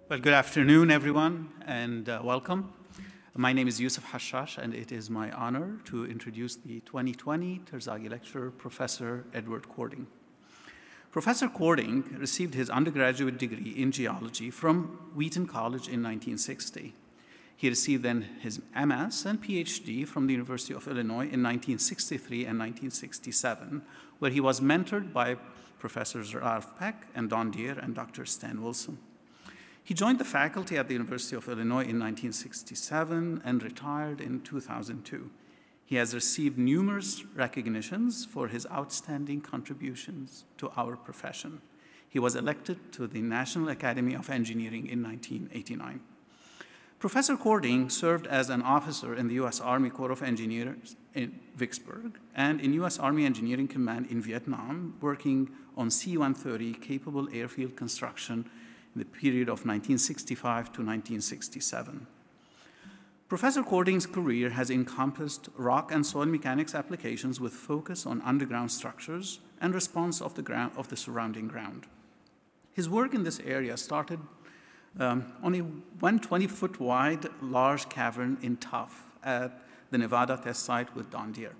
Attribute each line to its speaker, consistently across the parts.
Speaker 1: Well, good afternoon, everyone, and welcome. My name is Yusuf Hashash, and it is my honor to introduce the 2020 Terzaghi Lecture, Professor Edward Cording. Professor Cording received his undergraduate degree in geology from Wheaton College in 1960. He received then his M.ASCE and PhD from the University of Illinois in 1963 and 1967, where he was mentored by Professors Ralph Peck and Don Deere and Dr. Stan Wilson. He joined the faculty at the University of Illinois in 1967 and retired in 2002. He has received numerous recognitions for his outstanding contributions to our profession. He was elected to the National Academy of Engineering in 1989. Professor Cording served as an officer in the U.S. Army Corps of Engineers in Vicksburg and in U.S. Army Engineering Command in Vietnam, working on C-130 capable airfield construction in the period of 1965 to 1967. Professor Cording's career has encompassed rock and soil mechanics applications with focus on underground structures and response of the surrounding ground. His work in this area started on a 120-foot wide large cavern in Tuff at the Nevada test site with Don Deere,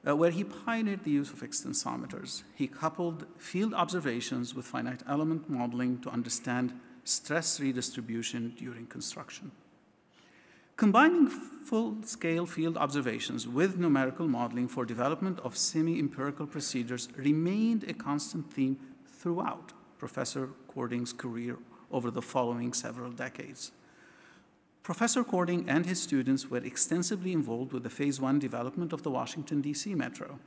Speaker 1: where he pioneered the use of extensometers. He coupled field observations with finite element modeling to understand stress redistribution during construction. Combining full-scale field observations with numerical modeling for development of semi-empirical procedures remained a constant theme throughout Professor Cording's career over the following several decades. Professor Cording and his students were extensively involved with the Phase 1 development of the Washington, D.C. Metro.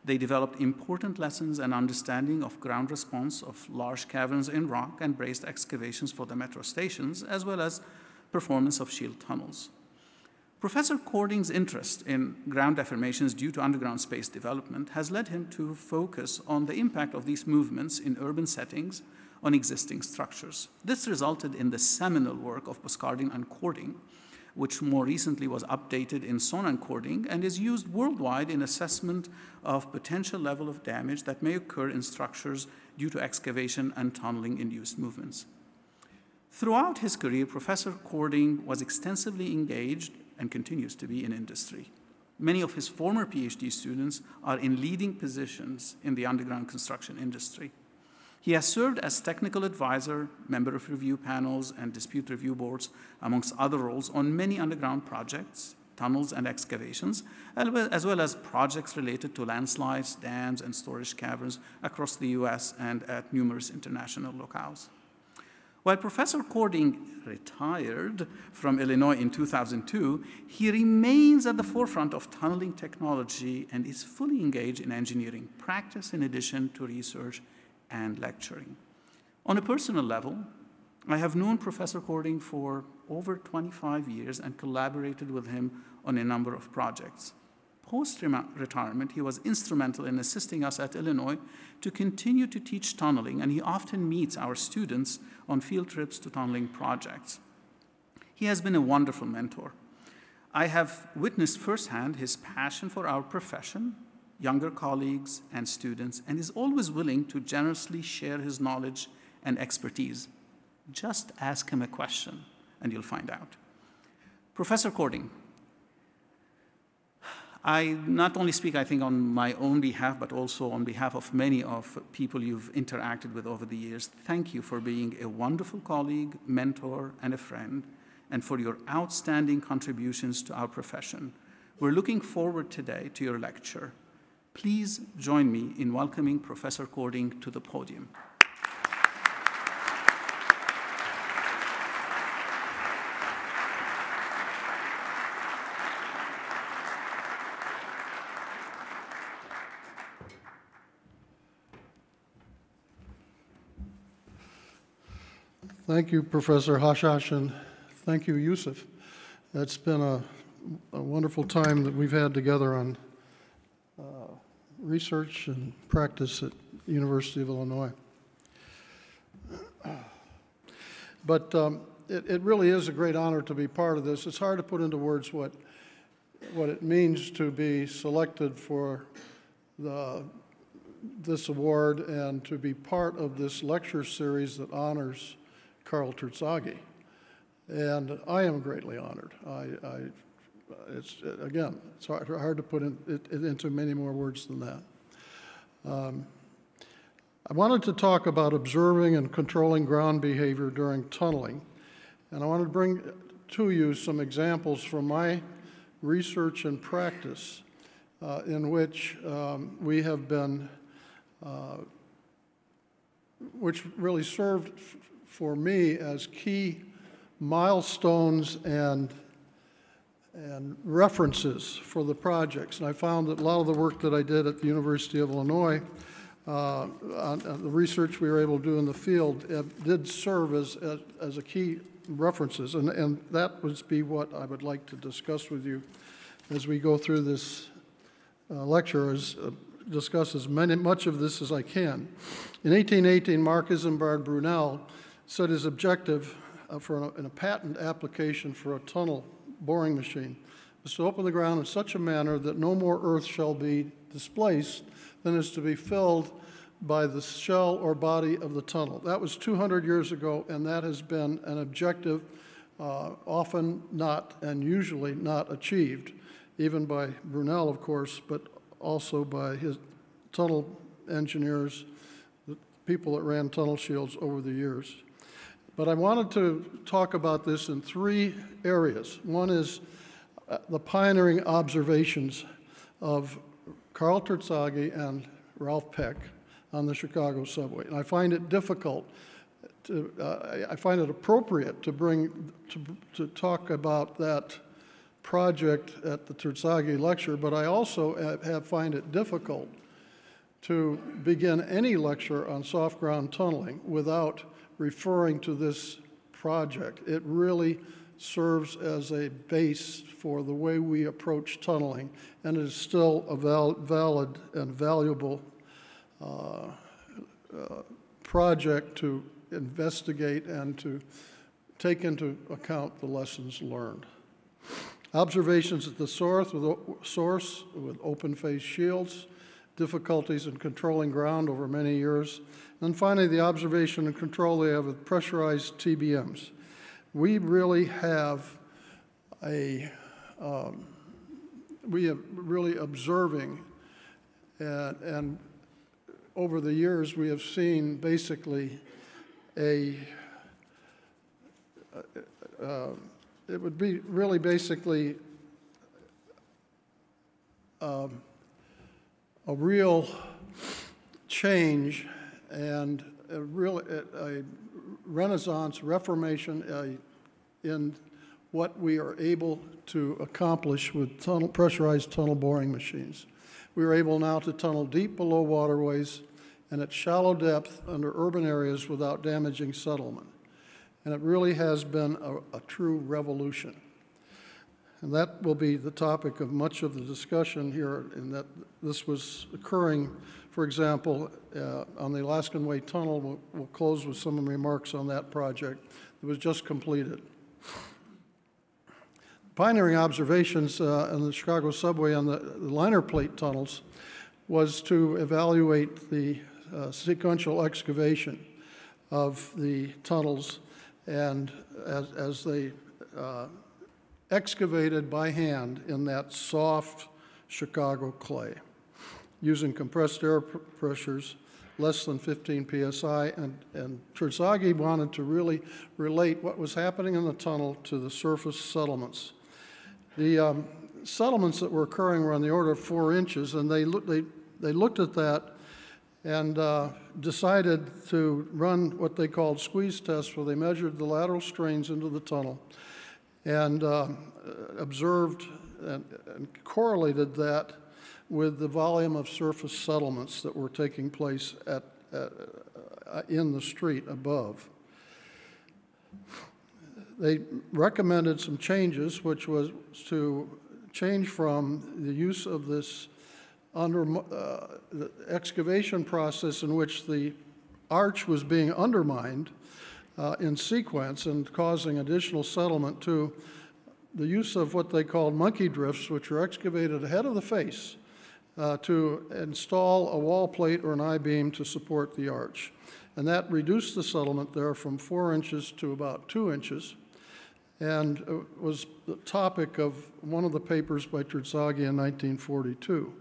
Speaker 1: They developed important lessons and understanding of ground response of large caverns in rock and braced excavations for the metro stations, as well as performance of shield tunnels. Professor Cording's interest in ground deformations due to underground space development has led him to focus on the impact of these movements in urban settings on existing structures. This resulted in the seminal work of Buscardin and Cording, which more recently was updated in Son and Cording and is used worldwide in assessment of potential level of damage that may occur in structures due to excavation and tunneling-induced movements. Throughout his career, Professor Cording was extensively engaged and continues to be in industry. Many of his former PhD students are in leading positions in the underground construction industry. He has served as technical advisor, member of review panels, and dispute review boards, amongst other roles, on many underground projects, tunnels, and excavations, as well as projects related to landslides, dams, and storage caverns across the U.S. and at numerous international locales. While Professor Cording retired from Illinois in 2002, he remains at the forefront of tunneling technology and is fully engaged in engineering practice in addition to research and lecturing. On a personal level, I have known Professor Cording for over 25 years and collaborated with him on a number of projects. Post-retirement, he was instrumental in assisting us at Illinois to continue to teach tunneling, and he often meets our students on field trips to tunneling projects. He has been a wonderful mentor. I have witnessed firsthand his passion for our profession, younger colleagues and students, and is always willing to generously share his knowledge and expertise. Just ask him a question, and you'll find out. Professor Cording, I not only speak, I think, on my own behalf, but also on behalf of many of people you've interacted with over the years. Thank you for being a wonderful colleague, mentor, and a friend, and for your outstanding contributions to our profession. We're looking forward today to your lecture. Please join me in welcoming Professor Cording to the podium.
Speaker 2: Thank you, Professor Hashash, and thank you, Yusuf. It's been a wonderful time that we've had together on research and practice at the University of Illinois. But it really is a great honor to be part of this. It's hard to put into words what it means to be selected for this award and to be part of this lecture series that honors Karl Terzaghi. And I am greatly honored. Again, it's hard to put it into many more words than that. I wanted to talk about observing and controlling ground behavior during tunneling. And I wanted to bring to you some examples from my research and practice in which we have been, which really served for me as key milestones and references for the projects. And I found that a lot of the work that I did at the University of Illinois, on the research we were able to do in the field, did serve as a key references. And that would be what I would like to discuss with you as we go through this lecture, discuss as much of this as I can. In 1818, Marc Isambard Brunel set his objective in a patent application for a tunnel boring machine was to open the ground in such a manner that no more earth shall be displaced than is to be filled by the shell or body of the tunnel. That was 200 years ago, and that has been an objective often not and usually not achieved, even by Brunel, of course, but also by his tunnel engineers, the people that ran tunnel shields over the years. But I wanted to talk about this in three areas. One is the pioneering observations of Karl Terzaghi and Ralph Peck on the Chicago subway. And I find it difficult I find it appropriate to talk about that project at the Terzaghi Lecture, but I also find it difficult to begin any lecture on soft ground tunneling without referring to this project. It really serves as a base for the way we approach tunneling, and it is still a valid and valuable project to investigate and to take into account the lessons learned. Observations at the source with open-face shields, difficulties in controlling ground over many years, and finally the observation and control they have with pressurized TBMs. We really have we have really observing, and over the years we have seen basically it would be really basically a real change and a renaissance, reformation in what we are able to accomplish with pressurized tunnel boring machines. We are able now to tunnel deep below waterways and at shallow depth under urban areas without damaging settlement. And it really has been a true revolution. And that will be the topic of much of the discussion here, in that this was occurring, for example, on the Alaskan Way Tunnel. We'll close with some remarks on that project that was just completed. Pioneering observations on the Chicago subway on the liner plate tunnels was to evaluate the sequential excavation of the tunnels, and as they excavated by hand in that soft Chicago clay, using compressed air pressures less than 15 psi, and Terzaghi wanted to really relate what was happening in the tunnel to the surface settlements. The settlements that were occurring were on the order of 4 inches, and they looked at that and decided to run what they called squeeze tests, where they measured the lateral strains into the tunnel and observed and correlated that with the volume of surface settlements that were taking place in the street above. They recommended some changes, which was to change from the use of this the excavation process in which the arch was being undermined in sequence and causing additional settlement, to the use of what they called monkey drifts, which are excavated ahead of the face to install a wall plate or an I-beam to support the arch. And that reduced the settlement there from 4 inches to about 2 inches, and was the topic of one of the papers by Terzaghi in 1942.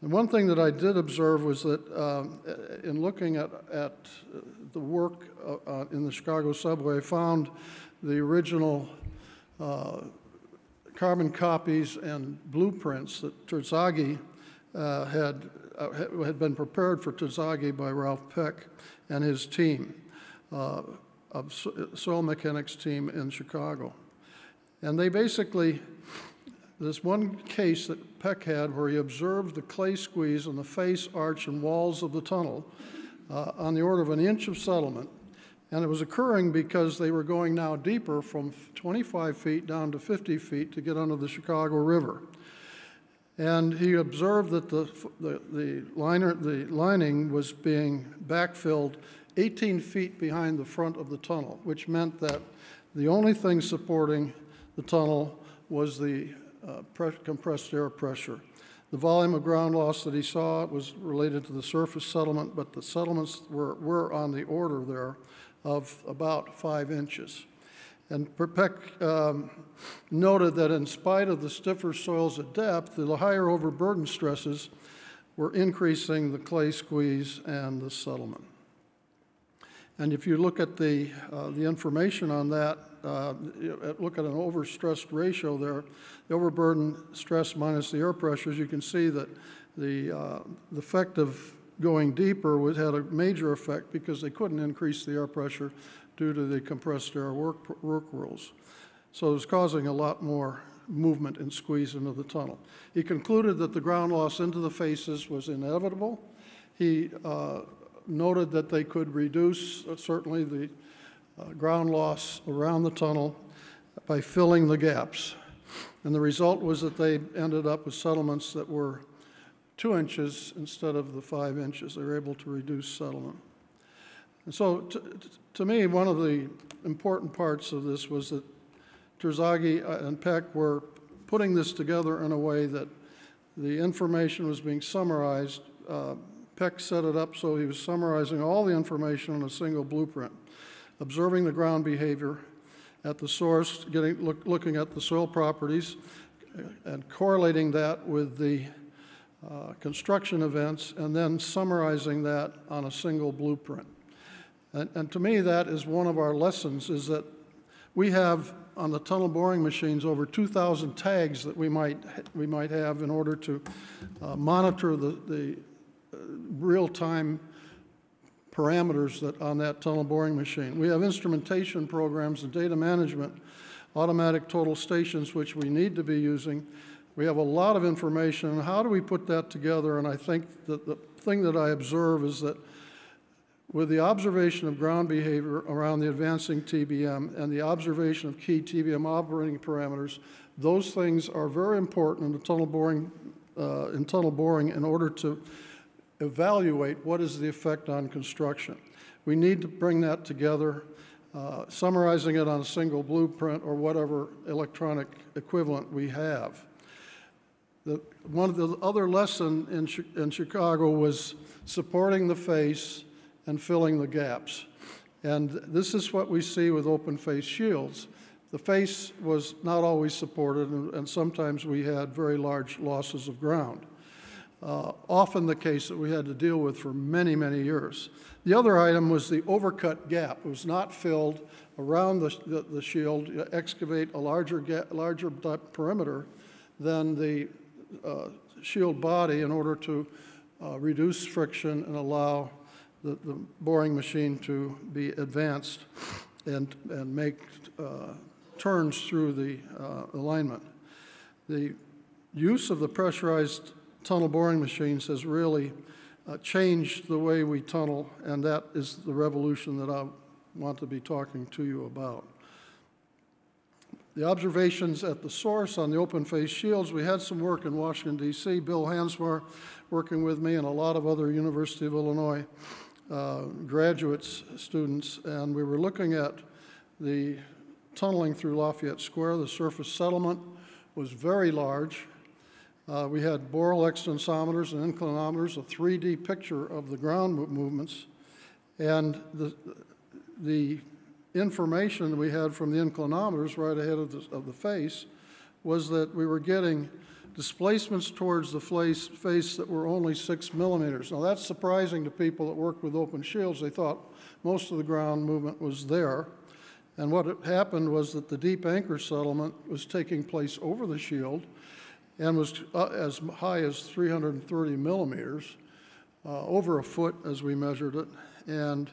Speaker 2: And one thing that I did observe was that in looking at the work in the Chicago subway, I found the original carbon copies and blueprints that Terzaghi had been prepared for Terzaghi by Ralph Peck and his team, of soil mechanics team in Chicago. And they basically, this one case that Peck had where he observed the clay squeeze on the face, arch, and walls of the tunnel on the order of 1 inch of settlement. And it was occurring because they were going now deeper from 25 feet down to 50 feet to get under the Chicago River. And he observed that the lining was being backfilled 18 feet behind the front of the tunnel, which meant that the only thing supporting the tunnel was the compressed air pressure. The volume of ground loss that he saw was related to the surface settlement, but the settlements were on the order there of about 5 inches. And Peck noted that in spite of the stiffer soils at depth, the higher overburden stresses were increasing the clay squeeze and the settlement. And if you look at the information on that, look at an overstressed ratio there, the overburden stress minus the air pressures, you can see that the effect of going deeper had a major effect because they couldn't increase the air pressure due to the compressed air work rules. So it was causing a lot more movement and squeeze into the tunnel. He concluded that the ground loss into the faces was inevitable. He noted that they could reduce certainly the ground loss around the tunnel by filling the gaps. And the result was that they ended up with settlements that were 2 inches instead of the 5 inches. They were able to reduce settlement. And so to me, one of the important parts of this was that Terzaghi and Peck were putting this together in a way that the information was being summarized. Peck set it up so he was summarizing all the information on a single blueprint, observing the ground behavior at the source, looking at the soil properties, and correlating that with the construction events, and then summarizing that on a single blueprint. And to me, that is one of our lessons, is that we have on the tunnel boring machines over 2,000 tags that we might have in order to monitor the real-time parameters that on that tunnel boring machine. We have instrumentation programs and data management, automatic total stations, which we need to be using. We have a lot of information. How do we put that together? And I think that the thing that I observe is that with the observation of ground behavior around the advancing TBM and the observation of key TBM operating parameters, those things are very important in the tunnel boring, in order to evaluate what is the effect on construction. We need to bring that together, summarizing it on a single blueprint or whatever electronic equivalent we have. One of the other lessons in Chicago was supporting the face and filling the gaps. And this is what we see with open face shields. The face was not always supported, and sometimes we had very large losses of ground. Often the case that we had to deal with for many, many years. The other item was the overcut gap. It was not filled around the shield, excavate a larger perimeter than the shield body in order to reduce friction and allow the boring machine to be advanced and make turns through the alignment. The use of the pressurized tunnel boring machines has really changed the way we tunnel, and that is the revolution that I want to be talking to you about. The observations at the source on the open face shields, we had some work in Washington, D.C. Bill Hansmore working with me and a lot of other University of Illinois graduates, students, and we were looking at the tunneling through Lafayette Square. The surface settlement was very large. We had boral extensometers and inclinometers, a 3D picture of the ground movements. And the information we had from the inclinometers right ahead of the face was that we were getting displacements towards the face that were only 6 millimeters. Now that's surprising to people that worked with open shields. They thought most of the ground movement was there. And what had happened was that the deep anchor settlement was taking place over the shield and was as high as 330 millimeters, over a foot as we measured it. And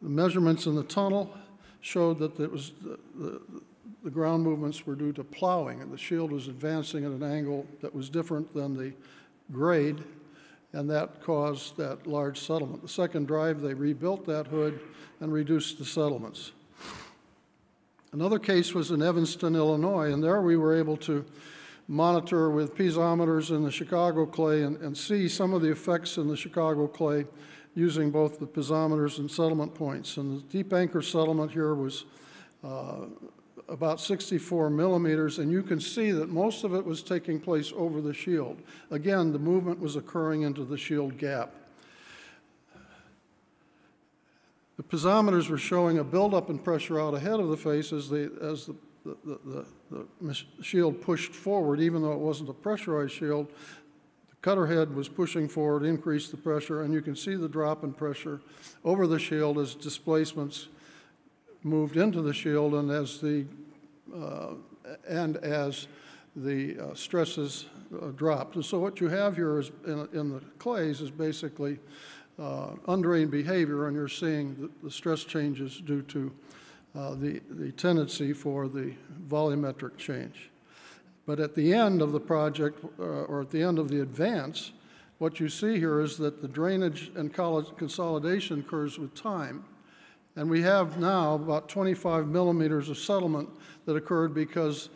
Speaker 2: the measurements in the tunnel showed that it was the ground movements were due to plowing, and the shield was advancing at an angle that was different than the grade, and that caused that large settlement. The second drive, they rebuilt that hood and reduced the settlements. Another case was in Evanston, Illinois, and there we were able to monitor with piezometers in the Chicago clay and see some of the effects in the Chicago clay using both the piezometers and settlement points. And the deep anchor settlement here was about 64 millimeters, and you can see that most of it was taking place over the shield. Again, the movement was occurring into the shield gap. The piezometers were showing a buildup in pressure out ahead of the face as the shield pushed forward, even though it wasn't a pressurized shield. The cutter head was pushing forward, increased the pressure, and you can see the drop in pressure over the shield as displacements moved into the shield and as the stresses dropped. And so what you have here is in the clays is basically undrained behavior, and you're seeing the stress changes due to the tendency for the volumetric change. But at the end of the project, or at the end of the advance, what you see here is that the drainage and consolidation occurs with time. And we have now about 25 millimeters of settlement that occurred because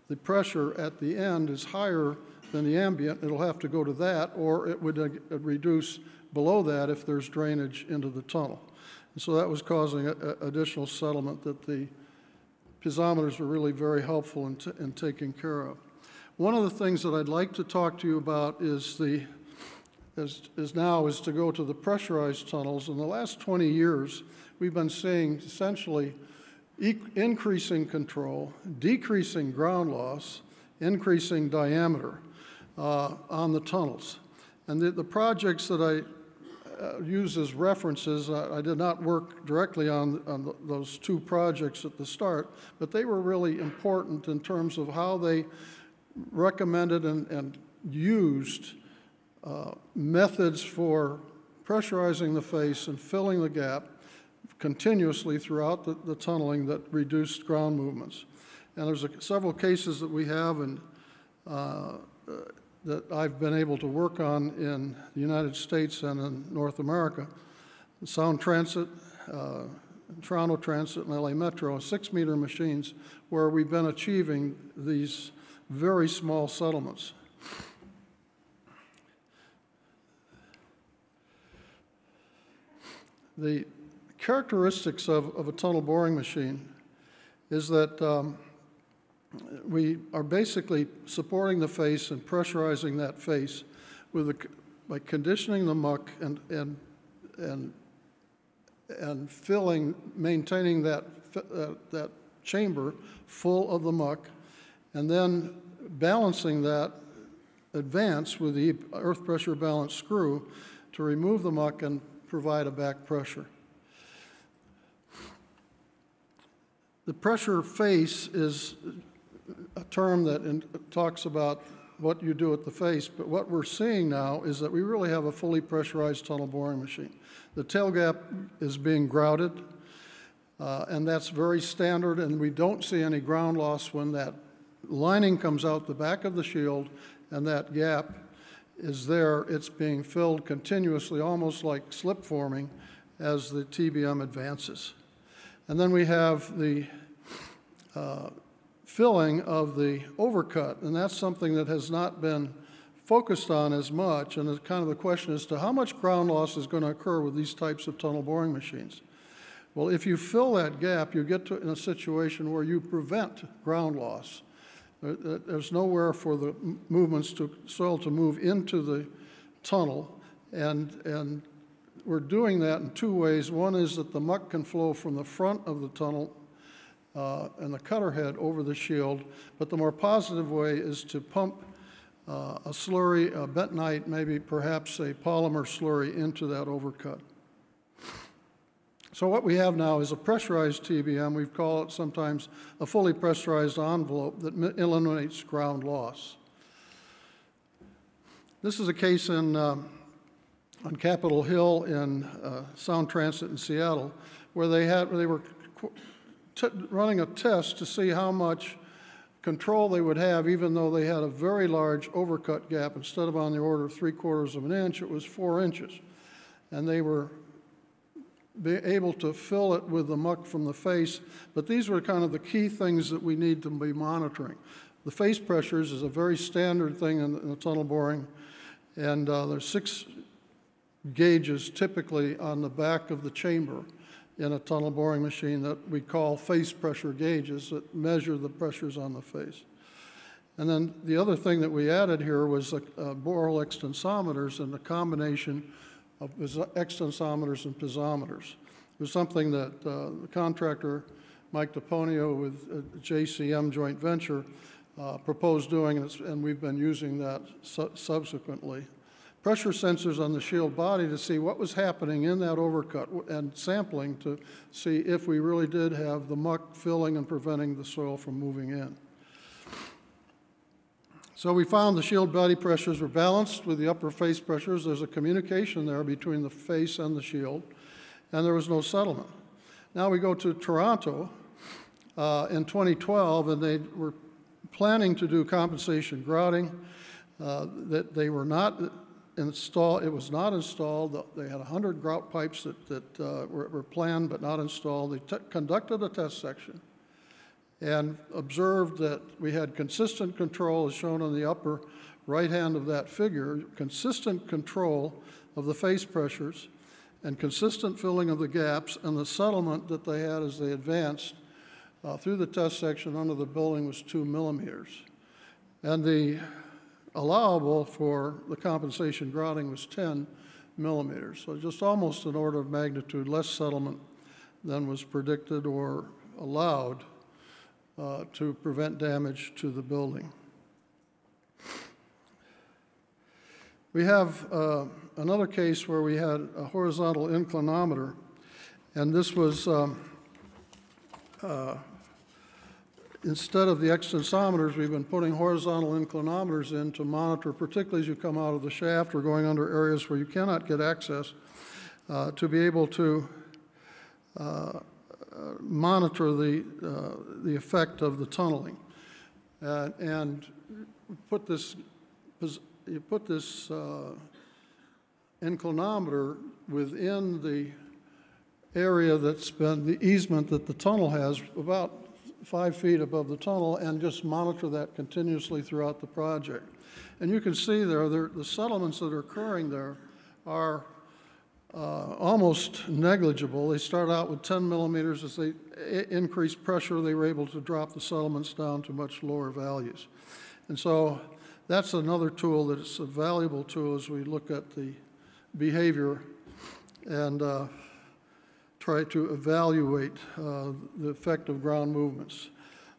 Speaker 2: the pressure at the end is higher than the ambient. It'll have to go to that, or it would reduce below that if there's drainage into the tunnel. And so that was causing additional settlement that the piezometers were really very helpful in taking care of. One of the things that I'd like to talk to you about is to go to the pressurized tunnels. In the last 20 years, we've been seeing essentially increasing control, decreasing ground loss, increasing diameter on the tunnels. And the projects that I use as references, I did not work directly on those two projects at the start, but they were really important in terms of how they recommended and used methods for pressurizing the face and filling the gap continuously throughout the tunneling that reduced ground movements. And there's several cases that we have and that I've been able to work on in the United States and in North America. Sound Transit, Toronto Transit, and LA Metro, 6-meter machines where we've been achieving these very small settlements. The characteristics of a tunnel boring machine is that we are basically supporting the face and pressurizing that face by conditioning the muck and maintaining that chamber full of the muck, and then balancing that advance with the earth pressure balance screw to remove the muck and provide a back pressure. The pressure face is a term that talks about what you do at the face, but what we're seeing now is that we really have a fully pressurized tunnel boring machine. The tail gap is being grouted, and that's very standard, and we don't see any ground loss when that lining comes out the back of the shield and that gap is there. It's being filled continuously, almost like slip forming, as the TBM advances. And then we have the filling of the overcut, and that's something that has not been focused on as much, and it's kind of the question as to how much ground loss is going to occur with these types of tunnel boring machines. Well, if you fill that gap, you get in a situation where you prevent ground loss. There's nowhere for the movements to soil to move into the tunnel and we're doing that in two ways. One is that the muck can flow from the front of the tunnel and the cutter head over the shield, but the more positive way is to pump a slurry, a bentonite, maybe perhaps a polymer slurry into that overcut. So what we have now is a pressurized TBM. We call it sometimes a fully pressurized envelope that eliminates ground loss. This is a case in, on Capitol Hill in Sound Transit in Seattle, where they were running a test to see how much control they would have, even though they had a very large overcut gap. Instead of on the order of 3/4 of an inch, it was 4 inches. And they were able to fill it with the muck from the face. But these were kind of the key things that we need to be monitoring. The face pressures is a very standard thing in the tunnel boring. And there's 6 gauges typically on the back of the chamber in a tunnel boring machine that we call face pressure gauges that measure the pressures on the face. And then the other thing that we added here was borehole extensometers and the combination of extensometers and piezometers. It was something that the contractor, Mike DePonio with JCM joint venture, proposed doing, and we've been using that subsequently. Pressure sensors on the shield body to see what was happening in that overcut and sampling to see if we really did have the muck filling and preventing the soil from moving in. So we found the shield body pressures were balanced with the upper face pressures. There's a communication there between the face and the shield, and there was no settlement. Now we go to Toronto in 2012, and they were planning to do compensation grouting. That they were not installed. It was not installed. They had 100 grout pipes that were planned but not installed. They conducted a test section and observed that we had consistent control, as shown on the upper right hand of that figure, consistent control of the face pressures and consistent filling of the gaps, and the settlement that they had as they advanced through the test section under the building was 2 millimeters. And the allowable for the compensation grouting was 10 millimeters. So just almost an order of magnitude less settlement than was predicted or allowed to prevent damage to the building. We have another case where we had a horizontal inclinometer, and this was instead of the extensometers, we've been putting horizontal inclinometers in to monitor, particularly as you come out of the shaft or going under areas where you cannot get access, to be able to monitor the effect of the tunneling. And you put this inclinometer within the area that's been the easement that the tunnel has, about 5 feet above the tunnel, and just monitor that continuously throughout the project. And you can see there, the settlements that are occurring there are almost negligible. They start out with 10 millimeters. As they increase pressure, they were able to drop the settlements down to much lower values. And so that's another tool that is a valuable tool as we look at the behavior and try to evaluate the effect of ground movements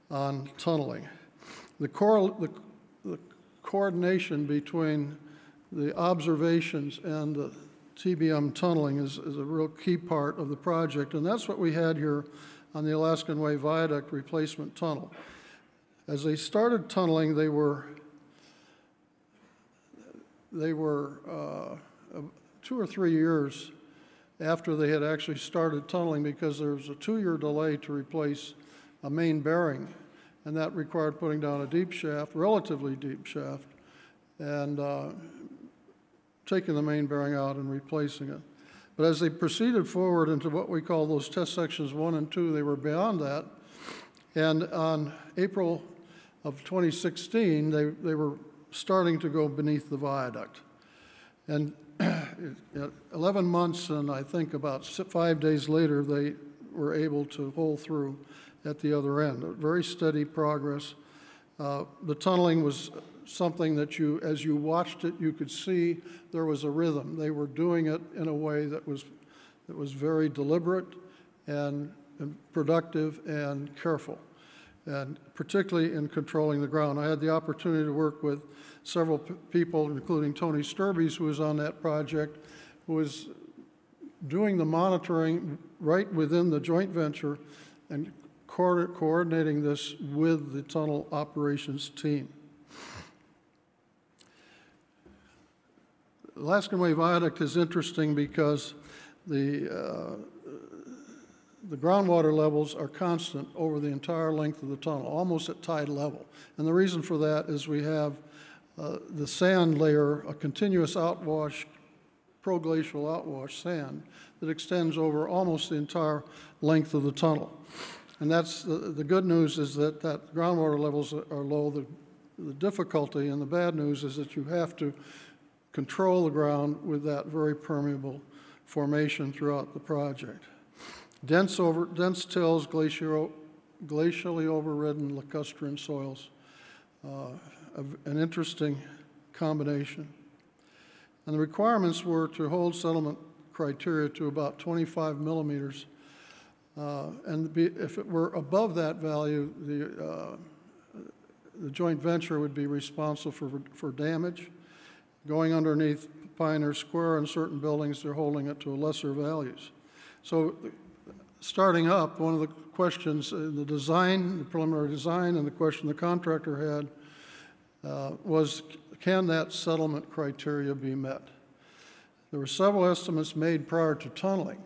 Speaker 2: on tunneling. The coordination between the observations and the TBM tunneling is a real key part of the project, and that's what we had here on the Alaskan Way Viaduct Replacement Tunnel. As they started tunneling, they were 2 or 3 years after they had actually started tunneling, because there was a 2-year delay to replace a main bearing, and that required putting down a deep shaft, relatively deep shaft, and taking the main bearing out and replacing it. But as they proceeded forward into what we call those test sections 1 and 2, they were beyond that. And on April of 2016, they were starting to go beneath the viaduct. And 11 months and I think about 5 days later, they were able to hold through at the other end. Very steady progress. The tunneling was something that you, as you watched it, you could see there was a rhythm. They were doing it in a way that was very deliberate and productive and careful, and particularly in controlling the ground. I had the opportunity to work with several people, including Tony Sturbies, who was on that project, who was doing the monitoring right within the joint venture and coordinating this with the tunnel operations team. Alaskan Way Viaduct is interesting because the groundwater levels are constant over the entire length of the tunnel, almost at tide level. And the reason for that is we have the sand layer, a continuous outwash, proglacial outwash sand that extends over almost the entire length of the tunnel. And that's the good news is that groundwater levels are low. The difficulty and the bad news is that you have to control the ground with that very permeable formation throughout the project. Dense tills, glacially overridden lacustrine soils, an interesting combination. And the requirements were to hold settlement criteria to about 25 millimeters. If it were above that value, the joint venture would be responsible for damage. Going underneath Pioneer Square in certain buildings, they're holding it to lesser values. So starting up, one of the questions in the design, the preliminary design, and the question the contractor had was, can that settlement criteria be met? There were several estimates made prior to tunneling,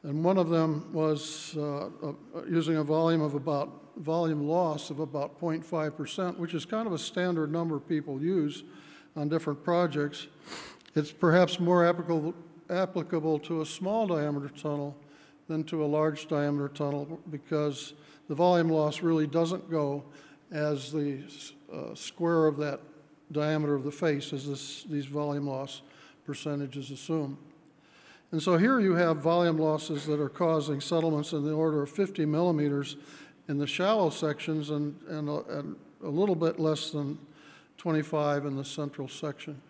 Speaker 2: and one of them was using a volume loss of about 0.5%, which is kind of a standard number people use on different projects. It's perhaps more applicable to a small diameter tunnel than to a large diameter tunnel because the volume loss really doesn't go as the square of that diameter of the face as these volume loss percentages assume. And so here you have volume losses that are causing settlements in the order of 50 millimeters in the shallow sections and a little bit less than 25 in the central section.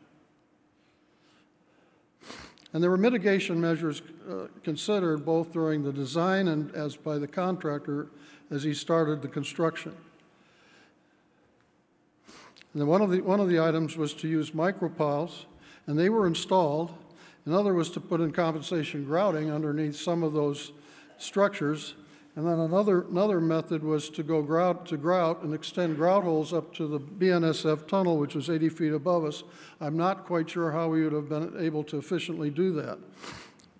Speaker 2: And there were mitigation measures considered both during the design and as by the contractor as he started the construction. And then one of the items was to use micropiles, and they were installed. Another was to put in compensation grouting underneath some of those structures. And then another method was to go grout to grout and extend grout holes up to the BNSF tunnel, which was 80 feet above us. I'm not quite sure how we would have been able to efficiently do that.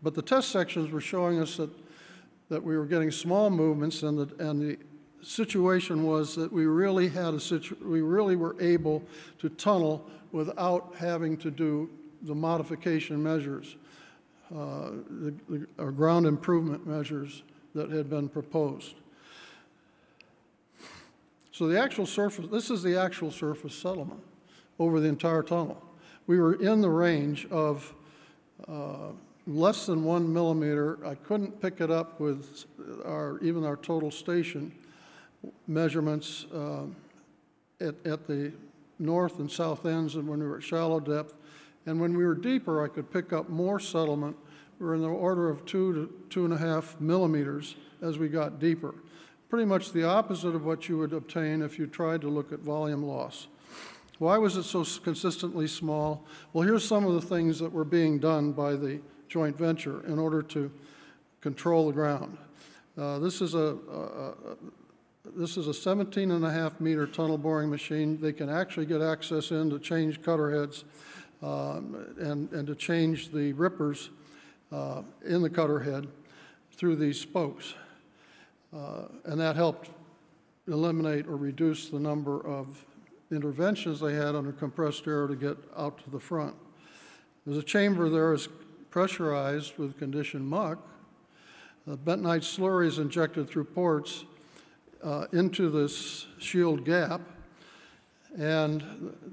Speaker 2: But the test sections were showing us that we were getting small movements, and the situation was that we really were able to tunnel without having to do the modification measures, or ground improvement measures that had been proposed. So the actual surface, this is the actual surface settlement over the entire tunnel. We were in the range of less than 1 millimeter. I couldn't pick it up with even our total station measurements at the north and south ends and when we were at shallow depth. And when we were deeper, I could pick up more settlement. We were in the order of 2 to 2.5 millimeters as we got deeper. Pretty much the opposite of what you would obtain if you tried to look at volume loss. Why was it so consistently small? Well, here's some of the things that were being done by the joint venture in order to control the ground. This is a 17.5 meter tunnel boring machine. They can actually get access in to change cutter heads and to change the rippers in the cutter head through these spokes. And that helped eliminate or reduce the number of interventions they had under compressed air to get out to the front. There's a chamber there is pressurized with conditioned muck. The bentonite slurry is injected through ports into this shield gap, and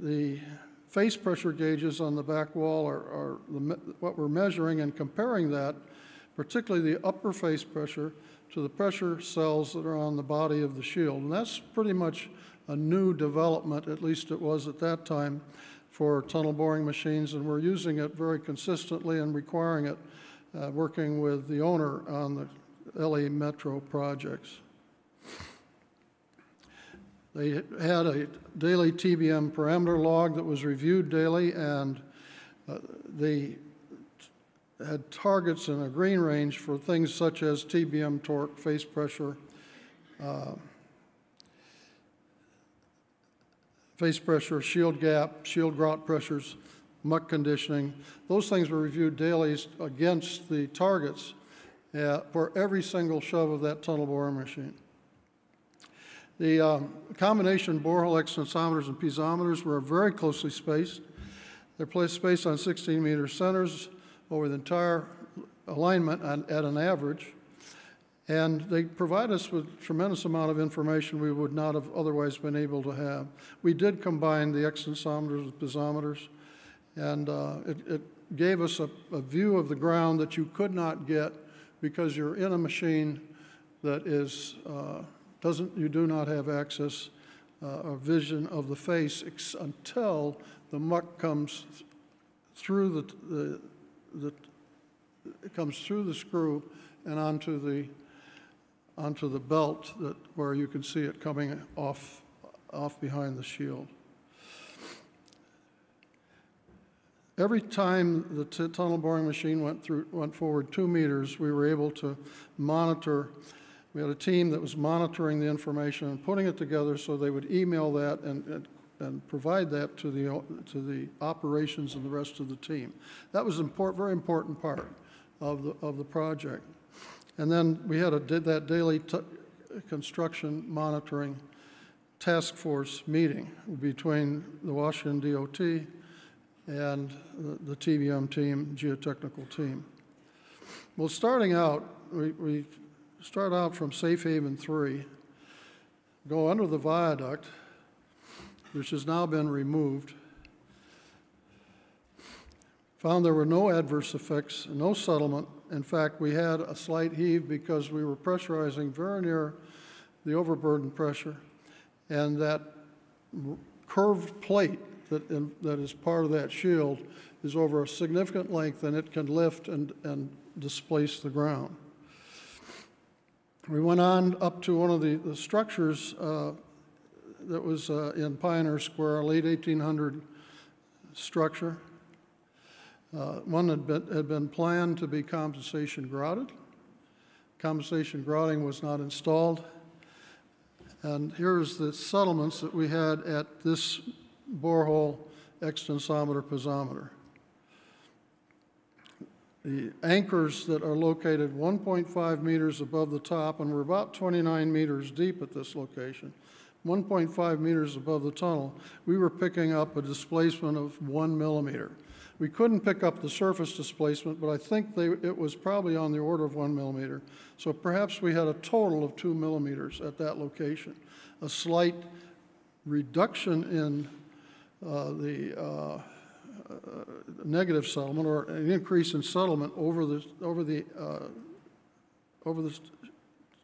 Speaker 2: the face pressure gauges on the back wall are what we're measuring and comparing that, particularly the upper face pressure, to the pressure cells that are on the body of the shield. And that's pretty much a new development, at least it was at that time, for tunnel boring machines, and we're using it very consistently and requiring it, working with the owner on the LA Metro projects. They had a daily TBM parameter log that was reviewed daily, and they had targets in a green range for things such as TBM torque, face pressure, shield gap, shield grout pressures, muck conditioning. Those things were reviewed daily against the targets for every single shove of that tunnel boring machine. The combination borehole extensometers and piezometers were very closely spaced. They're spaced on 16-meter centers over the entire alignment at an average. And they provide us with a tremendous amount of information we would not have otherwise been able to have. We did combine the extensometers with piezometers, and it gave us a view of the ground that you could not get because you're in a machine that is, you do not have access or vision of the face until the muck comes through it comes through the screw and onto the belt where you can see it coming off behind the shield. Every time the tunnel boring machine went forward 2 meters, we were able to monitor. We had a team that was monitoring the information and putting it together so they would email that and provide that to the operations and the rest of the team. That was a very important part of the project. And then we had that daily construction monitoring task force meeting between the Washington DOT and the TBM team, geotechnical team. Well, starting out, we start out from Safe Haven 3, go under the viaduct, which has now been removed, found there were no adverse effects, no settlement. In fact, we had a slight heave because we were pressurizing very near the overburden pressure, and that curved plate that is part of that shield is over a significant length, and it can lift and displace the ground. We went on up to one of the structures that was in Pioneer Square, a late 1800 structure. One had been planned to be compensation grouted. Compensation grouting was not installed. And here's the settlements that we had at this borehole extensometer piezometer. The anchors that are located 1.5 meters above the top, and we're about 29 meters deep at this location, 1.5 meters above the tunnel, we were picking up a displacement of 1 millimeter. We couldn't pick up the surface displacement, but I think it was probably on the order of 1 millimeter. So perhaps we had a total of 2 millimeters at that location. A slight reduction in the negative settlement, or an increase in settlement over the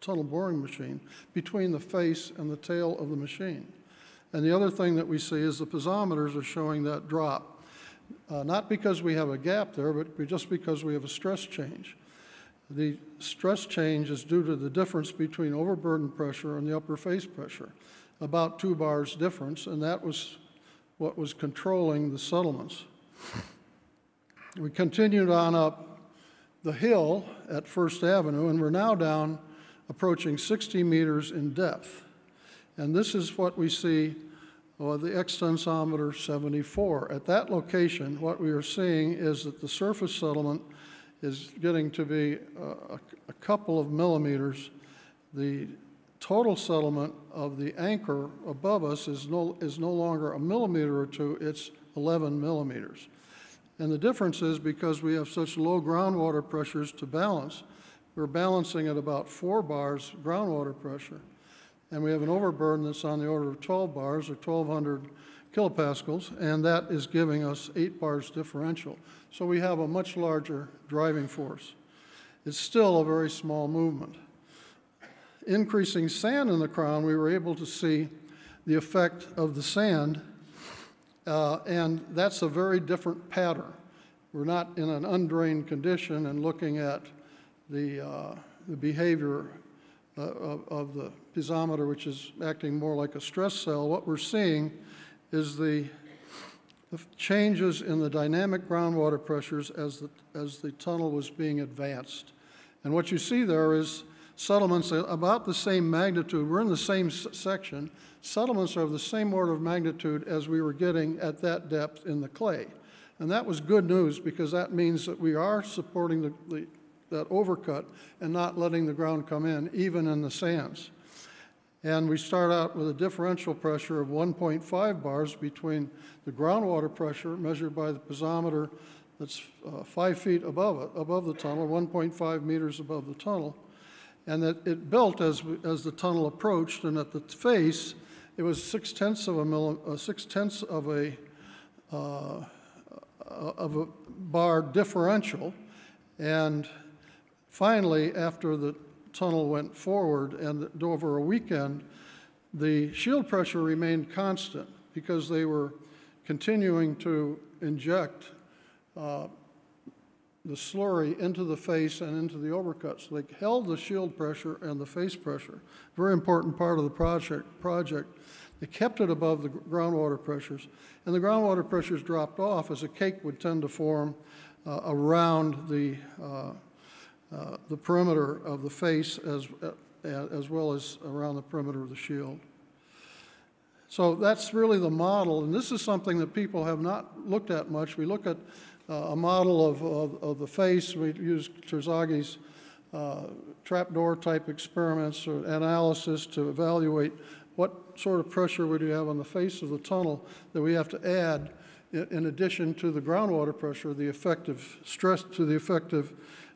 Speaker 2: tunnel boring machine between the face and the tail of the machine. And the other thing that we see is the piezometers are showing that drop. Not because we have a gap there, but just because we have a stress change. The stress change is due to the difference between overburden pressure and the upper face pressure, about 2 bars difference, and that was what was controlling the settlements. We continued on up the hill at First Avenue, and we're now down approaching 60 meters in depth. And this is what we see the extensometer 74. At that location, what we are seeing is that the surface settlement is getting to be a couple of millimeters. The total settlement of the anchor above us is no longer a millimeter or 2, it's 11 millimeters. And the difference is because we have such low groundwater pressures to balance, we're balancing at about 4 bars groundwater pressure. And we have an overburden that's on the order of 12 bars, or 1,200 kilopascals, and that is giving us 8 bars differential. So we have a much larger driving force. It's still a very small movement. Increasing sand in the crown, we were able to see the effect of the sand, and that's a very different pattern. We're not in an undrained condition and looking at the behavior of the piezometer, which is acting more like a stress cell. What we're seeing is the changes in the dynamic groundwater pressures as the tunnel was being advanced. And what you see there is settlements about the same magnitude. We're in the same section. Settlements are of the same order of magnitude as we were getting at that depth in the clay. And that was good news, because that means that we are supporting that overcut and not letting the ground come in, even in the sands. And we start out with a differential pressure of 1.5 bars between the groundwater pressure measured by the piezometer that's 5 feet above the tunnel, 1.5 meters above the tunnel. And that it built as the tunnel approached, and at the face, it was 6/10 of a bar differential. And finally, after the tunnel went forward and over a weekend, the shield pressure remained constant because they were continuing to inject the slurry into the face and into the overcut. So they held the shield pressure and the face pressure. Very important part of the project. They kept it above the groundwater pressures, and the groundwater pressures dropped off as a cake would tend to form around the perimeter of the face as well as around the perimeter of the shield. So that's really the model, and this is something that people have not looked at much. We look at a model of the face. We use Terzaghi's trapdoor type experiments or analysis to evaluate what sort of pressure would you have on the face of the tunnel that we have to add in addition to the groundwater pressure, the effective stress to the effective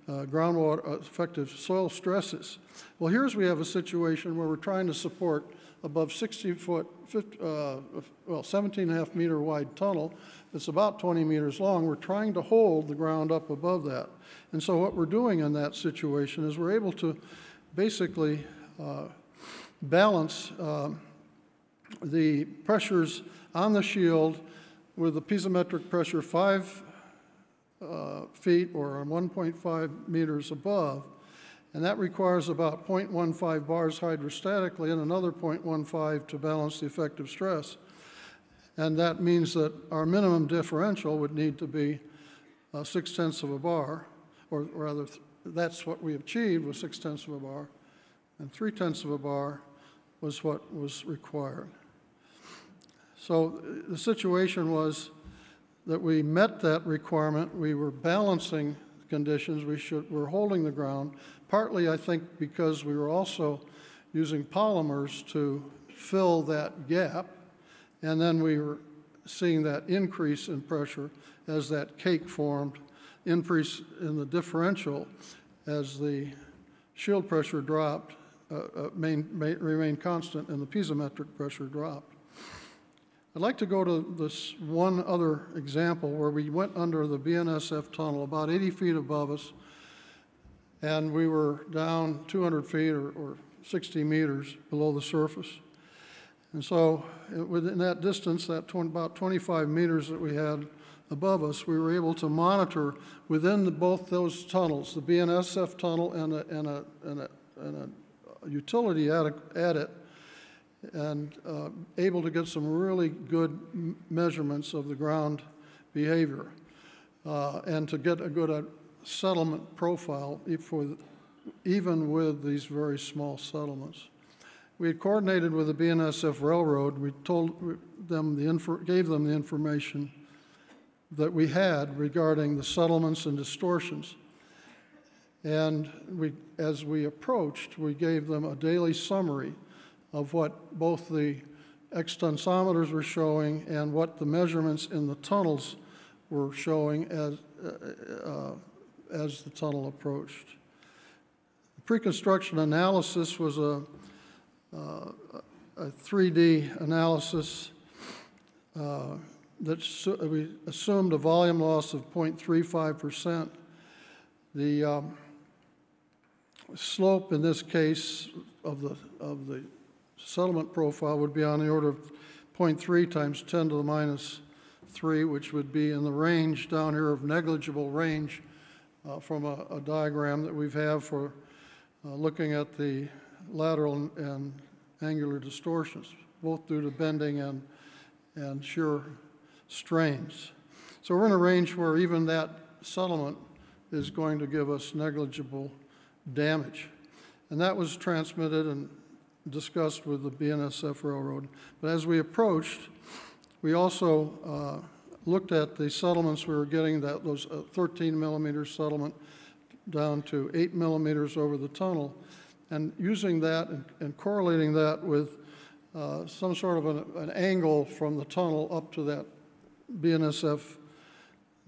Speaker 2: effective soil stresses. Well, here's we have a situation where we're trying to support above 60-foot, 17.5 meter wide tunnel that's about 20 meters long. We're trying to hold the ground up above that. And so what we're doing in that situation is we're able to basically balance the pressures on the shield with the piezometric pressure 5 feet or 1.5 meters above, and that requires about 0.15 bars hydrostatically and another 0.15 to balance the effective stress. And that means that our minimum differential would need to be 6/10 of a bar, or rather that's what we achieved was 6/10 of a bar, and 3/10 of a bar was what was required. So the situation was that we met that requirement. We were balancing conditions. We're holding the ground, partly I think because we were also using polymers to fill that gap, and then we were seeing that increase in pressure as that cake formed, increase in the differential as the shield pressure dropped, remained constant, and the piezometric pressure dropped. I'd like to go to this one other example where we went under the BNSF tunnel about 80 feet above us, and we were down 200 feet or 60 meters below the surface. And so within that distance, about 25 meters that we had above us, we were able to monitor within both those tunnels, the BNSF tunnel and a utility at it, and able to get some really good measurements of the ground behavior and to get a good settlement profile even with these very small settlements. We had coordinated with the BNSF Railroad. We gave them the information that we had regarding the settlements and distortions. And as we approached, we gave them a daily summary of what both the extensometers were showing and what the measurements in the tunnels were showing as the tunnel approached. The pre-construction analysis was a 3D analysis that we assumed a volume loss of 0.35%. The slope in this case of the settlement profile would be on the order of 0.3 times 10 to the minus 3, which would be in the range down here of negligible range from a diagram that we have for looking at the lateral and angular distortions, both due to bending and shear strains. So we're in a range where even that settlement is going to give us negligible damage. And that was transmitted and discussed with the BNSF Railroad. But as we approached, we also looked at the settlements we were getting, those 13 millimeter settlement down to 8 millimeters over the tunnel, and using that and correlating that with some sort of an angle from the tunnel up to that BNSF,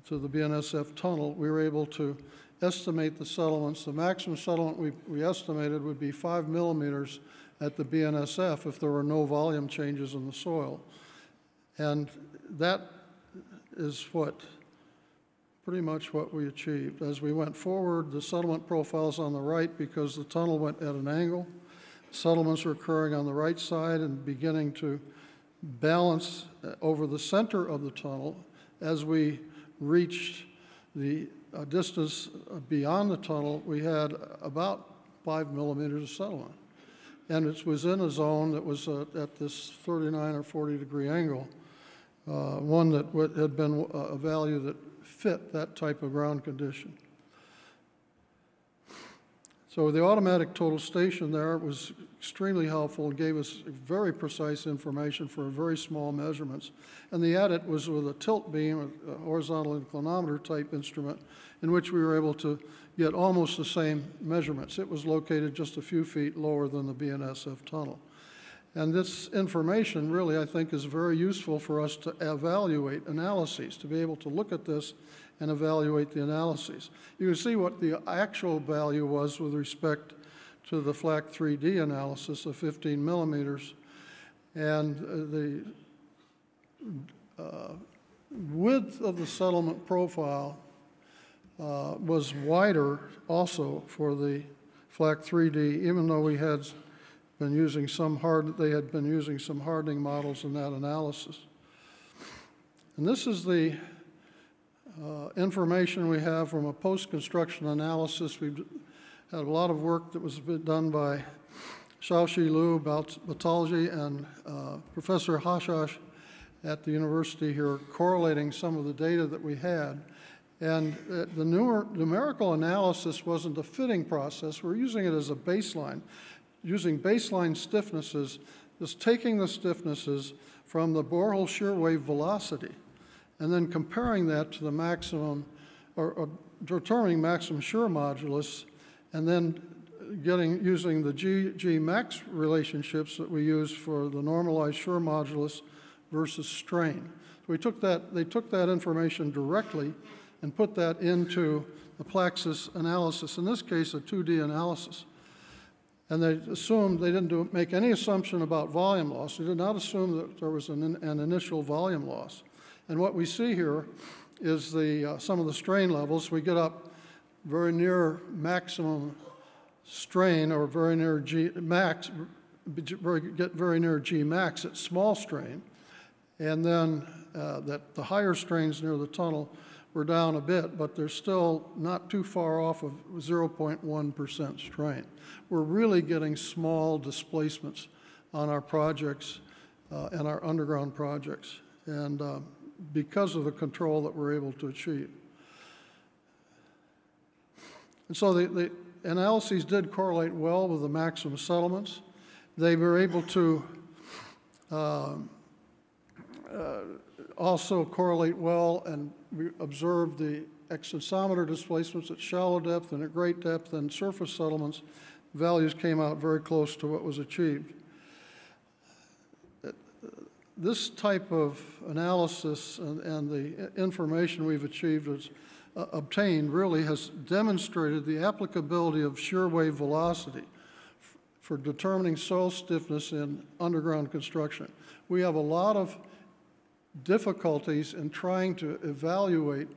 Speaker 2: to the BNSF tunnel, we were able to estimate the settlements. The maximum settlement we estimated would be 5 millimeters at the BNSF if there were no volume changes in the soil. And that is pretty much what we achieved. As we went forward, the settlement profile's on the right because the tunnel went at an angle. Settlements were occurring on the right side and beginning to balance over the center of the tunnel. As we reached the distance beyond the tunnel, we had about 5 millimeters of settlement. And it was in a zone that was at this 39 or 40 degree angle, one that had been a value that fit that type of ground condition. So the automatic total station there was extremely helpful and gave us very precise information for very small measurements. And the edit was with a tilt beam, a horizontal inclinometer type instrument, in which we were able to get almost the same measurements. It was located just a few feet lower than the BNSF tunnel. And this information really, I think, is very useful for us to evaluate analyses, to be able to look at this and evaluate the analyses. You can see what the actual value was with respect to the FLAC 3D analysis of 15 millimeters. And the width of the settlement profile was wider also for the FLAC 3D, even though we had been using they had been using some hardening models in that analysis. And this is the information we have from a post-construction analysis. We've had a lot of work that was done by Xiaoxi Liu, Batology, and Professor Hashash at the university here, correlating some of the data that we had. And the numerical analysis wasn't a fitting process. We're using it as a baseline, using baseline stiffnesses, just taking the stiffnesses from the borehole shear wave velocity, and then comparing that to the maximum, or determining maximum shear modulus, and then using the G max relationships that we use for the normalized shear modulus versus strain. So they took that information directly and put that into the Plaxis analysis, in this case a 2D analysis. And they assumed, they didn't make any assumption about volume loss. They did not assume that there was an initial volume loss. And what we see here is some of the strain levels. We get up very near maximum strain, or very near G max, get very near G max at small strain. And then the higher strains near the tunnel were down a bit, but they're still not too far off of 0.1% strain. We're really getting small displacements on our projects and our underground projects, and because of the control that we're able to achieve. And so the analyses did correlate well with the maximum settlements. They were able to also correlate well, and we observed the extensometer displacements at shallow depth and at great depth, and surface settlements values came out very close to what was achieved. This type of analysis and the information we've obtained really has demonstrated the applicability of shear wave velocity for determining soil stiffness in underground construction. We have a lot of difficulties in trying to evaluate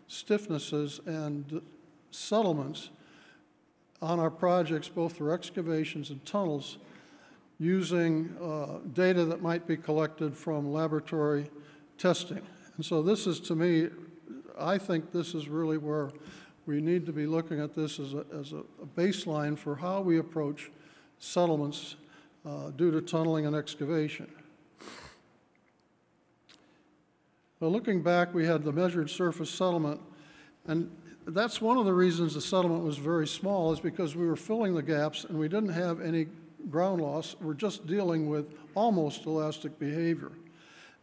Speaker 2: stiffnesses and settlements on our projects, both for excavations and tunnels, using data that might be collected from laboratory testing. And so this is, to me, I think this is really where we need to be looking at this as a baseline for how we approach settlements due to tunneling and excavation. Well, looking back, we had the measured surface settlement, and that's one of the reasons the settlement was very small, is because we were filling the gaps and we didn't have any ground loss. We're just dealing with almost elastic behavior.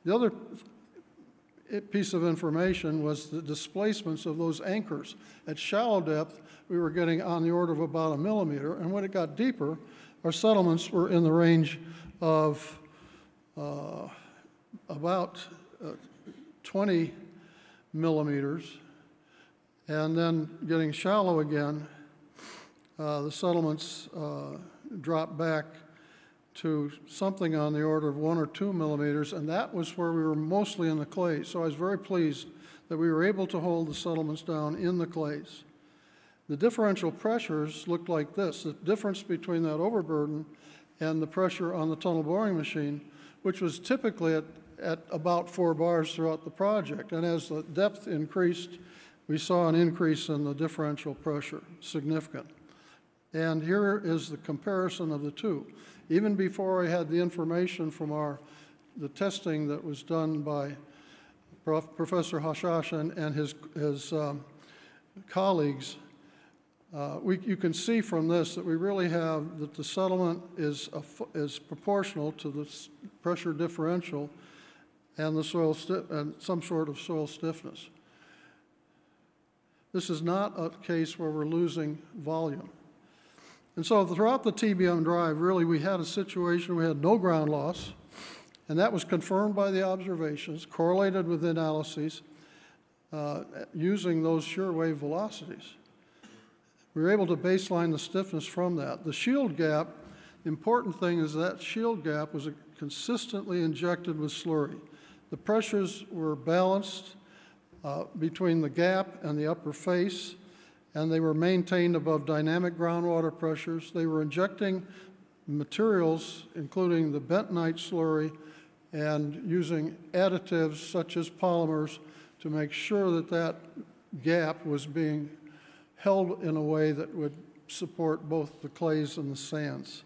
Speaker 2: The other piece of information was the displacements of those anchors. At shallow depth, we were getting on the order of about 1 millimeter, and when it got deeper, our settlements were in the range of about 20 millimeters, and then getting shallow again, the settlements dropped back to something on the order of 1 or 2 millimeters, and that was where we were mostly in the clays. So I was very pleased that we were able to hold the settlements down in the clays. The differential pressures looked like this. The difference between that overburden and the pressure on the tunnel boring machine, which was typically at about 4 bars throughout the project. And as the depth increased, we saw an increase in the differential pressure, significant. And here is the comparison of the two. Even before I had the information from the testing that was done by Professor Hashash and his colleagues, you can see from this that we really have that the settlement is proportional to the pressure differential and the soil and some sort of soil stiffness. This is not a case where we're losing volume. And so throughout the TBM drive, really, we had a situation, we had no ground loss, and that was confirmed by the observations, correlated with analyses, using those shear wave velocities. We were able to baseline the stiffness from that. The shield gap, the important thing is that shield gap was consistently injected with slurry. The pressures were balanced between the gap and the upper face, and they were maintained above dynamic groundwater pressures. They were injecting materials, including the bentonite slurry, and using additives such as polymers to make sure that that gap was being held in a way that would support both the clays and the sands.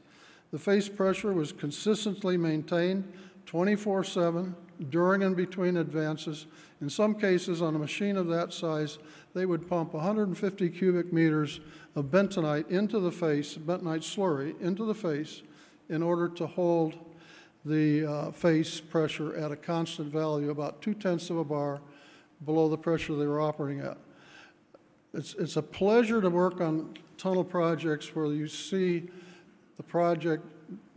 Speaker 2: The face pressure was consistently maintained 24/7 during and between advances. In some cases, on a machine of that size, they would pump 150 cubic meters of bentonite into the face, bentonite slurry into the face, in order to hold the face pressure at a constant value, about 0.2 of a bar below the pressure they were operating at. It's a pleasure to work on tunnel projects where you see the project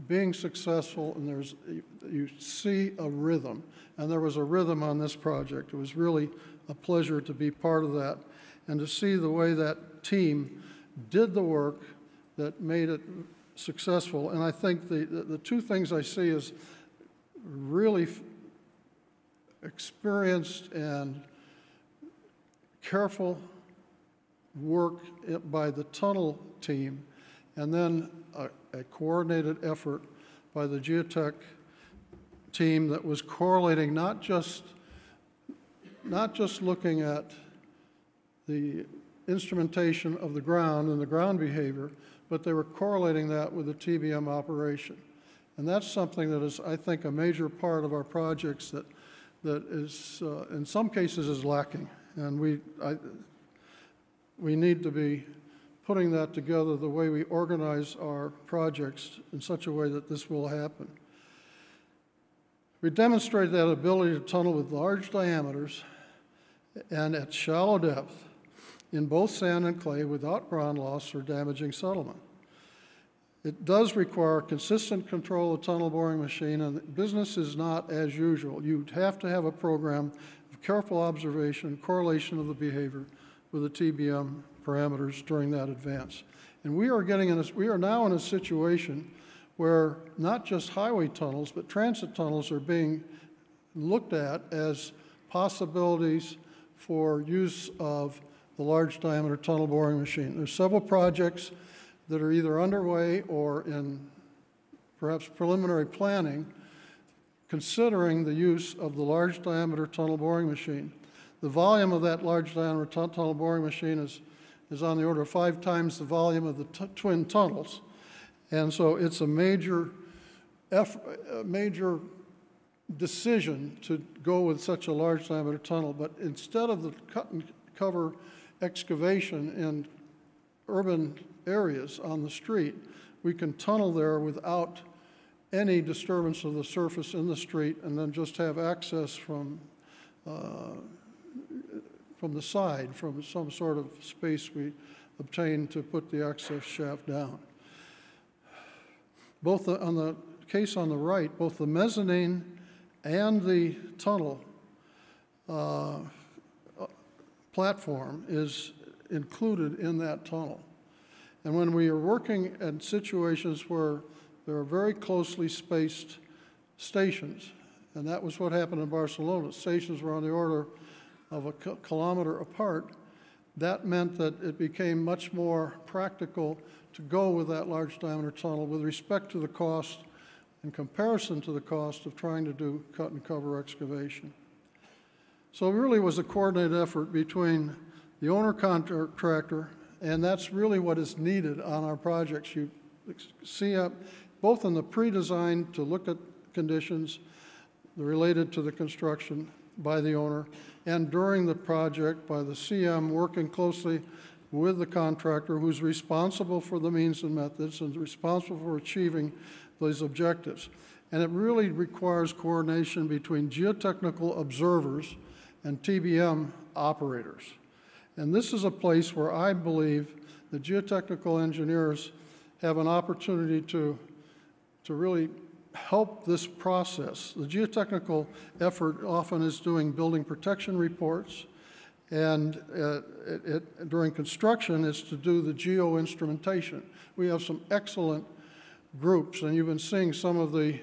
Speaker 2: being successful and you see a rhythm. And there was a rhythm on this project. It was really a pleasure to be part of that and to see the way that team did the work that made it successful. And I think the two things I see is really experienced and careful work by the tunnel team, and then a coordinated effort by the geotech team that was correlating not just looking at the instrumentation of the ground and the ground behavior, but they were correlating that with the TBM operation. And that's something that is, I think, a major part of our projects that is, in some cases, is lacking. And we need to be putting that together the way we organize our projects in such a way that this will happen. We demonstrated that ability to tunnel with large diameters and at shallow depth in both sand and clay without ground loss or damaging settlement. It does require consistent control of the tunnel boring machine, and business is not as usual. You have to have a program of careful observation, correlation of the behavior with the TBM parameters during that advance. And we are now in a situation where not just highway tunnels, but transit tunnels are being looked at as possibilities for use of the large diameter tunnel boring machine. There's several projects that are either underway or in perhaps preliminary planning, considering the use of the large diameter tunnel boring machine. The volume of that large diameter tunnel boring machine is on the order of 5 times the volume of the twin tunnels. And so it's a major decision to go with such a large diameter tunnel. But instead of the cut and cover excavation in urban areas on the street, we can tunnel there without any disturbance of the surface in the street, and then just have access from the side, from some sort of space we obtain to put the access shaft down. Both on the case on the right, both the mezzanine and the tunnel platform is included in that tunnel. And when we are working in situations where there are very closely spaced stations, and that was what happened in Barcelona. Stations were on the order of a kilometer apart. That meant that it became much more practical to go with that large diameter tunnel with respect to the cost, in comparison to the cost of trying to do cut and cover excavation. So it really was a coordinated effort between the owner contractor, and that's really what is needed on our projects. You see both in the pre-design to look at conditions related to the construction by the owner, and during the project by the CM working closely with the contractor who's responsible for the means and methods and responsible for achieving those objectives. And it really requires coordination between geotechnical observers and TBM operators. And this is a place where I believe the geotechnical engineers have an opportunity to really help this process. The geotechnical effort often is doing building protection reports, and during construction it's to do the geo-instrumentation. We have some excellent groups, and you've been seeing some of the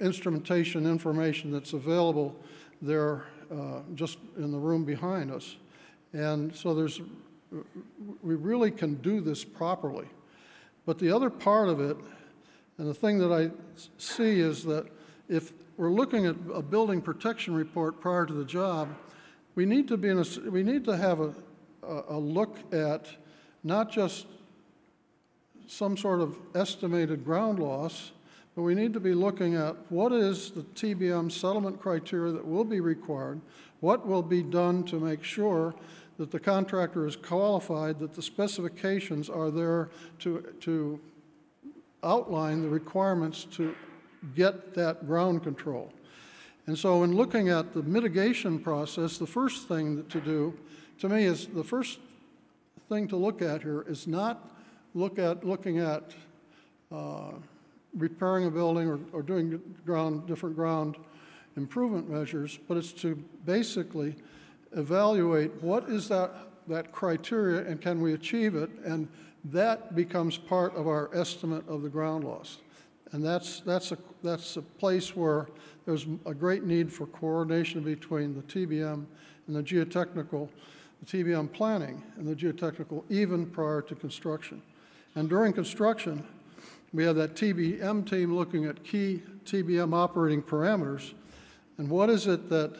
Speaker 2: instrumentation information that's available there just in the room behind us. And so we really can do this properly. But the other part of it, and the thing that I see, is that if we're looking at a building protection report prior to the job, we need to have a look at not just some sort of estimated ground loss, but we need to be looking at what is the TBM settlement criteria that will be required, what will be done to make sure that the contractor is qualified, that the specifications are there to outline the requirements to get that ground control. And so in looking at the mitigation process, the first thing to do, to me, is the first thing to look at here is not looking at repairing a building or doing different ground improvement measures, but it's to basically evaluate what is that criteria and can we achieve it, and that becomes part of our estimate of the ground loss. And that's a place where there's a great need for coordination between the TBM and the geotechnical, the TBM planning and the geotechnical, even prior to construction. And during construction, we have that TBM team looking at key TBM operating parameters, and what is it that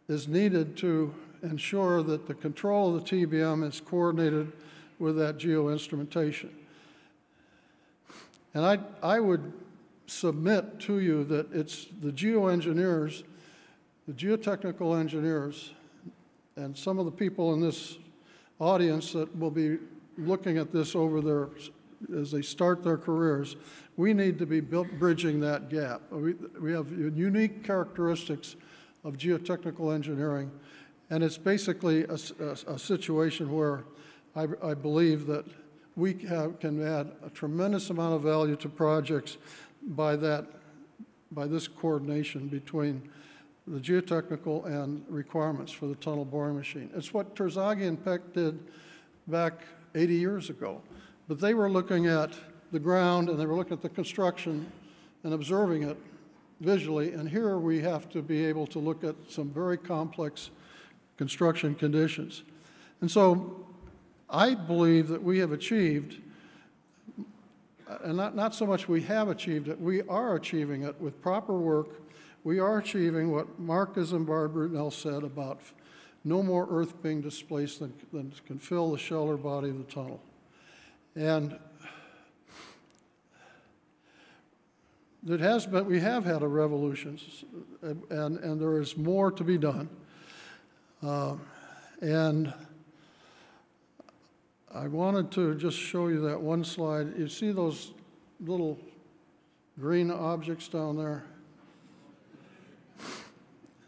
Speaker 2: is needed to ensure that the control of the TBM is coordinated with that geo-instrumentation. And I would submit to you that it's the geoengineers, the geotechnical engineers, and some of the people in this audience that will be looking at this as they start their careers. We need to be bridging that gap. We have unique characteristics of geotechnical engineering, and it's basically a situation where I believe that we can add a tremendous amount of value to projects by this coordination between the geotechnical and requirements for the tunnel boring machine. It's what Terzaghi and Peck did back 80 years ago. But they were looking at the ground and they were looking at the construction and observing it visually, and here we have to be able to look at some very complex construction conditions. And so I believe that we have achieved and not so much we have achieved it, we are achieving it with proper work. We are achieving what Mark Isambard Brunel said about no more earth being displaced than can fill the shelter body of the tunnel. And it has been, we have had a revolution, and there is more to be done. And I wanted to just show you that one slide. You see those little green objects down there?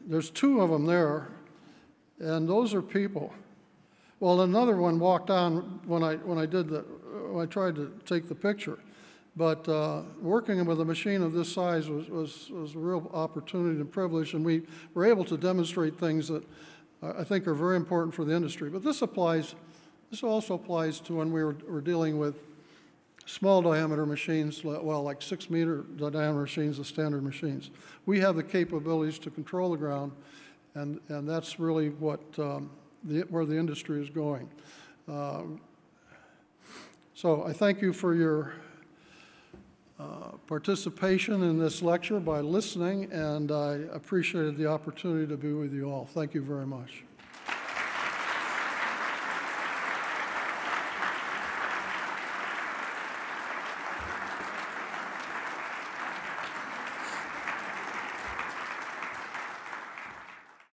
Speaker 2: There's two of them there, and those are people. Well, another one walked on when I tried to take the picture. But working with a machine of this size was a real opportunity and privilege, and we were able to demonstrate things that I think are very important for the industry. But this also applies to when we're dealing with small diameter machines, well, like 6 meter diameter machines, the standard machines. We have the capabilities to control the ground, and that's really what where the industry is going. So I thank you for your participation in this lecture by listening, and I appreciated the opportunity to be with you all. Thank you very much.